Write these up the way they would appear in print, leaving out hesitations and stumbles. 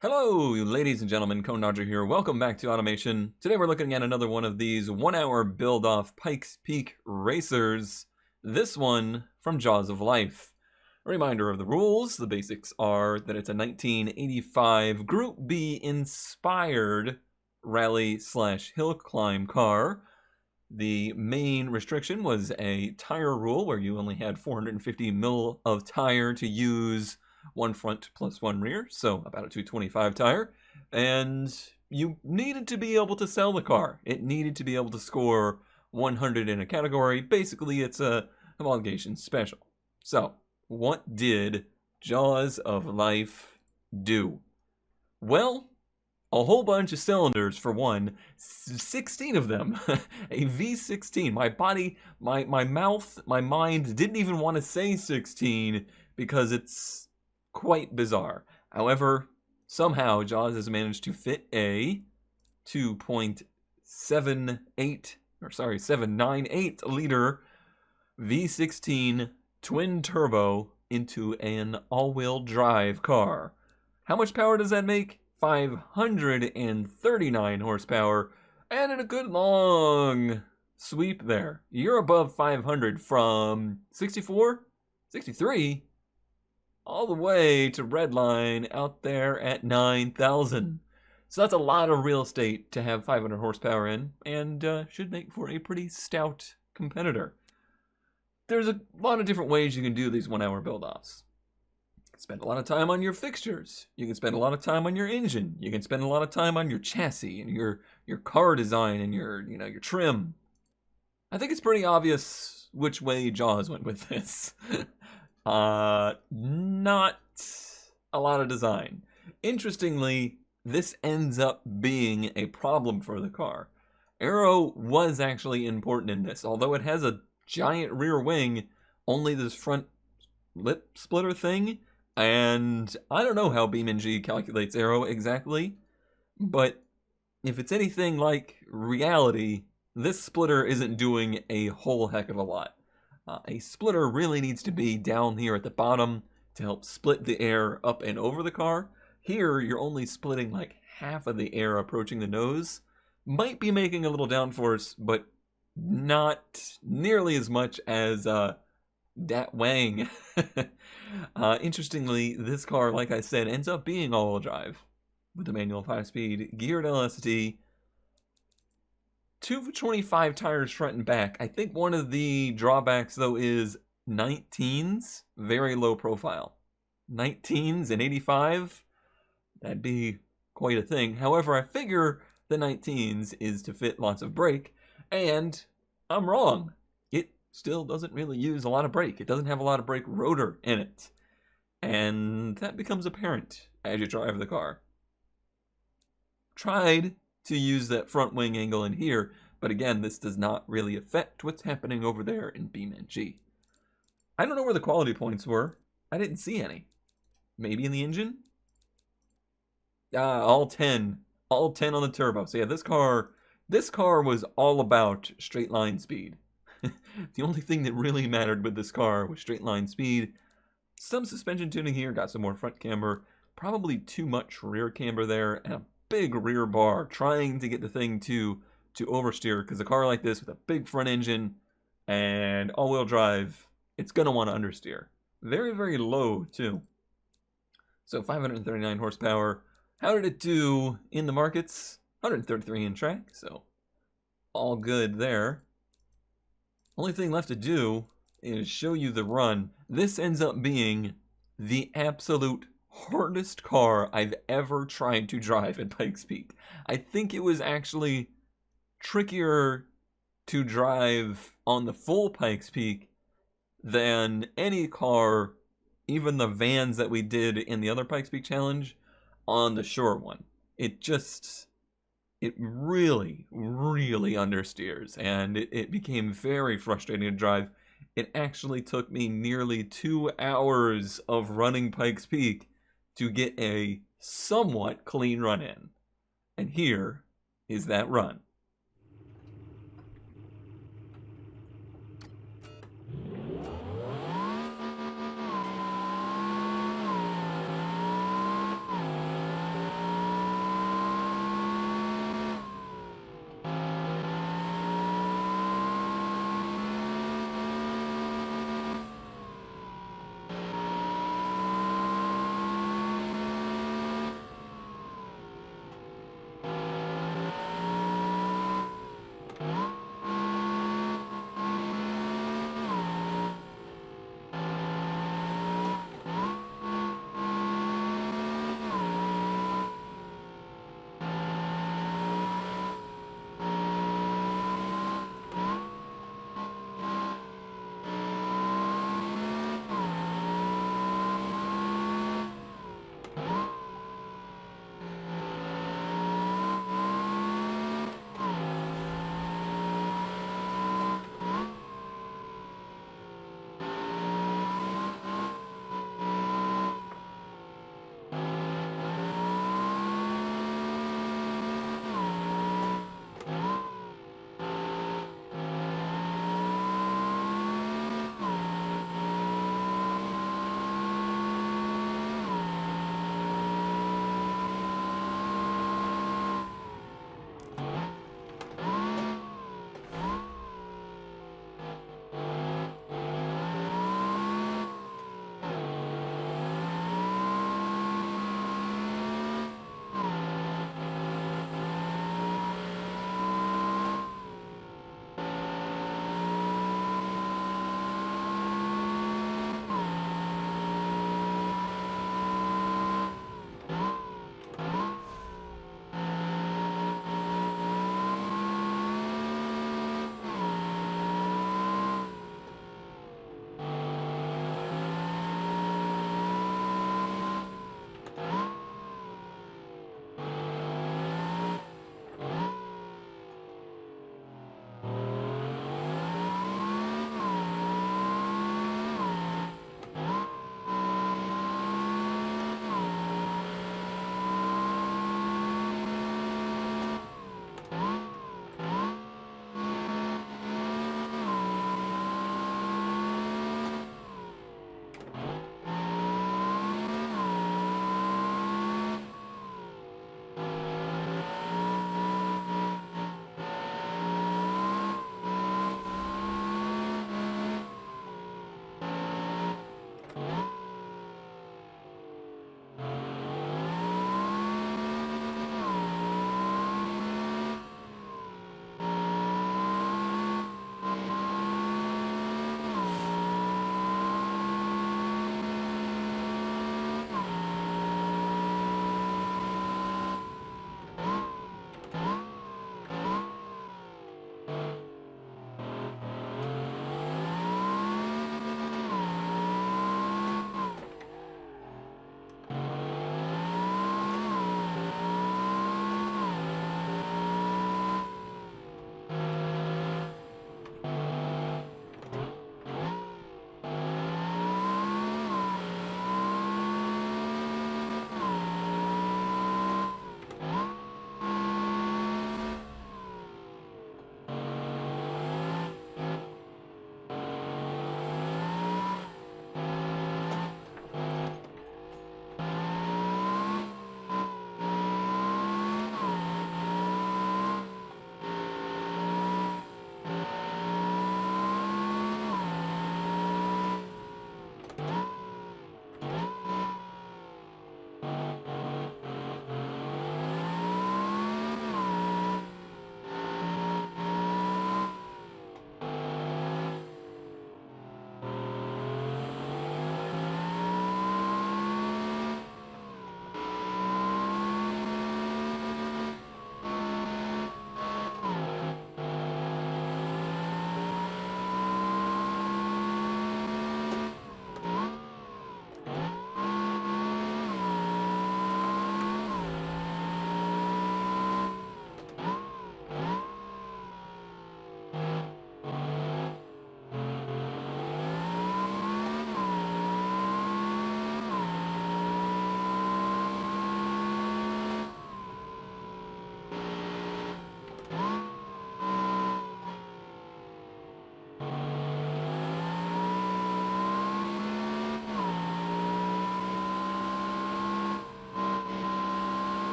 Hello, ladies and gentlemen, Cone Dodger here. Welcome back to Automation. Today we're looking at another one of these 1-hour build-off Pikes Peak racers. This one from Jaws of Life. A reminder of the rules. The basics are that it's a 1985 Group B inspired rally/hill climb car. The main restriction was a tire rule where you only had 450 mil of tire to use, one front plus one rear, so about a 225 tire, and you needed to be able to sell the car. It needed to be able to score 100 in a category. Basically, it's a homologation special. So, what did Jaws of Life do? Well, a whole bunch of cylinders for one, 16 of them, a V16. My body, my mouth, my mind didn't even want to say 16 because it's quite bizarre. However, somehow Jaws has managed to fit a 798 liter V16 twin turbo into an all-wheel drive car. How much power does that make? 539 horsepower, and in a good long sweep there. You're above 500 from 64, 63, all the way to Redline out there at 9,000. So that's a lot of real estate to have 500 horsepower in, and should make for a pretty stout competitor. There's a lot of different ways you can do these 1-hour build-offs. Spend a lot of time on your fixtures. You can spend a lot of time on your engine. You can spend a lot of time on your chassis and your car design and your trim. I think it's pretty obvious which way Jaws went with this. Not a lot of design. Interestingly, this ends up being a problem for the car. Aero was actually important in this. Although it has a giant rear wing, only this front lip splitter thing. And I don't know how beamng calculates aero exactly, but if it's anything like reality, this splitter isn't doing a whole heck of a lot. A splitter really needs to be down here at the bottom to help split the air up and over the car. Here, you're only splitting like half of the air approaching the nose. Might be making a little downforce, but not nearly as much as Dat Wang. Interestingly, this car, like I said, ends up being all-wheel drive with a manual 5-speed geared LSD, 225 tires front and back. I think one of the drawbacks, though, is 19s, very low profile. 19s and 85, that'd be quite a thing. However, I figure the 19s is to fit lots of brake, and I'm wrong. It still doesn't really use a lot of brake. It doesn't have a lot of brake rotor in it. And that becomes apparent as you drive the car. Tried to use that front wing angle in here, but again, this does not really affect what's happening over there in beamng. I don't know where the quality points were. I didn't see any. Maybe in the engine? All 10. All 10 on the turbo. So yeah, this car was all about straight line speed. The only thing that really mattered with this car was straight line speed. Some suspension tuning here, got some more front camber, probably too much rear camber there, and a big rear bar, trying to get the thing to oversteer, because a car like this with a big front engine and all-wheel drive, it's going to want to understeer. Very, very low, too. So 539 horsepower. How did it do in the markets? 133 in track, so all good there. Only thing left to do is show you the run. This ends up being the absolute hardest car I've ever tried to drive at Pikes Peak. I think it was actually trickier to drive on the full Pikes Peak than any car, even the vans that we did in the other Pikes Peak Challenge, on the short one. It really, really understeers, and it became very frustrating to drive. It actually took me nearly 2 hours of running Pikes Peak to get a somewhat clean run in. And here is that run.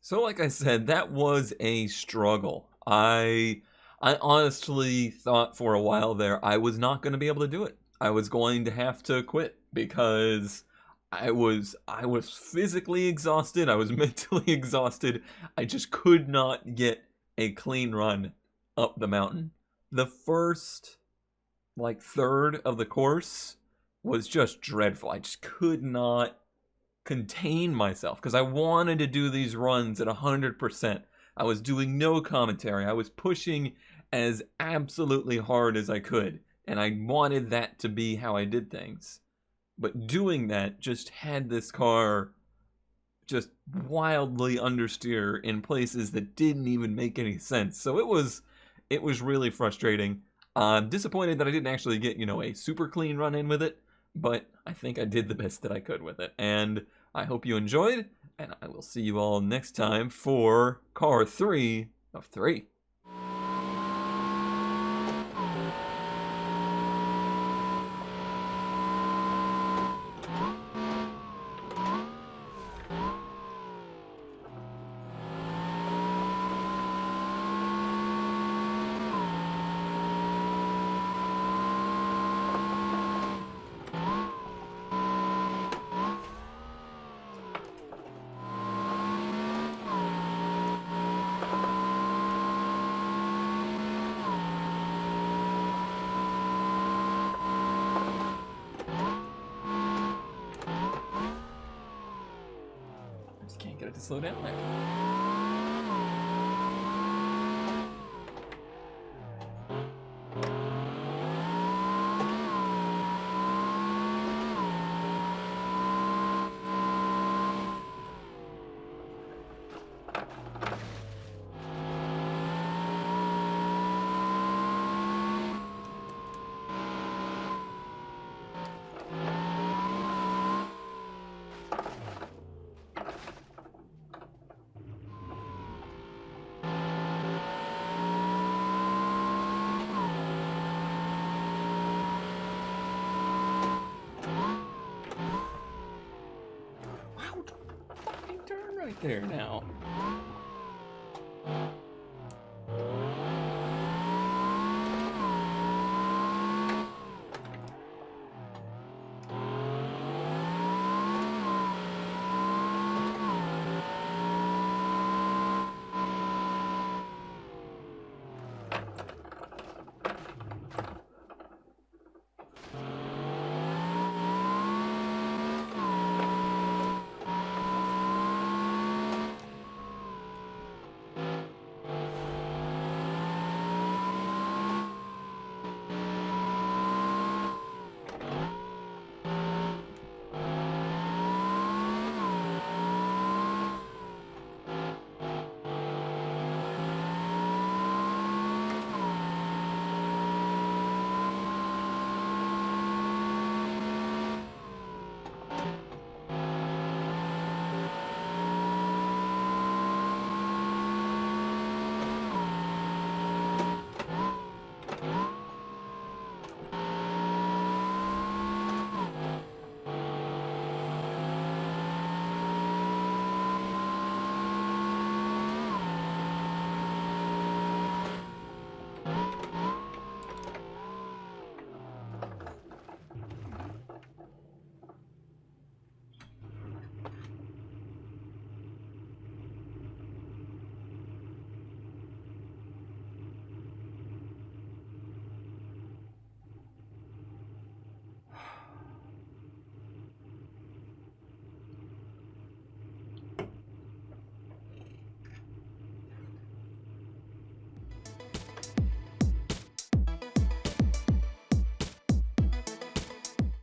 So like I said, that was a struggle. I honestly thought for a while there I was not going to be able to do it. I was going to have to quit because I was physically exhausted, I was mentally exhausted. I just could not get a clean run up the mountain. The first like third of the course was just dreadful. I just could not contain myself because I wanted to do these runs at 100%. I was doing no commentary. I was pushing as absolutely hard as I could, and I wanted that to be how I did things. But doing that just had this car just wildly understeer in places that didn't even make any sense. So it was really frustrating. I'm disappointed that I didn't actually get, a super clean run in with it, but I think I did the best that I could with it. And I hope you enjoyed, and I will see you all next time for car 3 of 3. I just can't get it to slow down there. Wow, fucking turn right there now.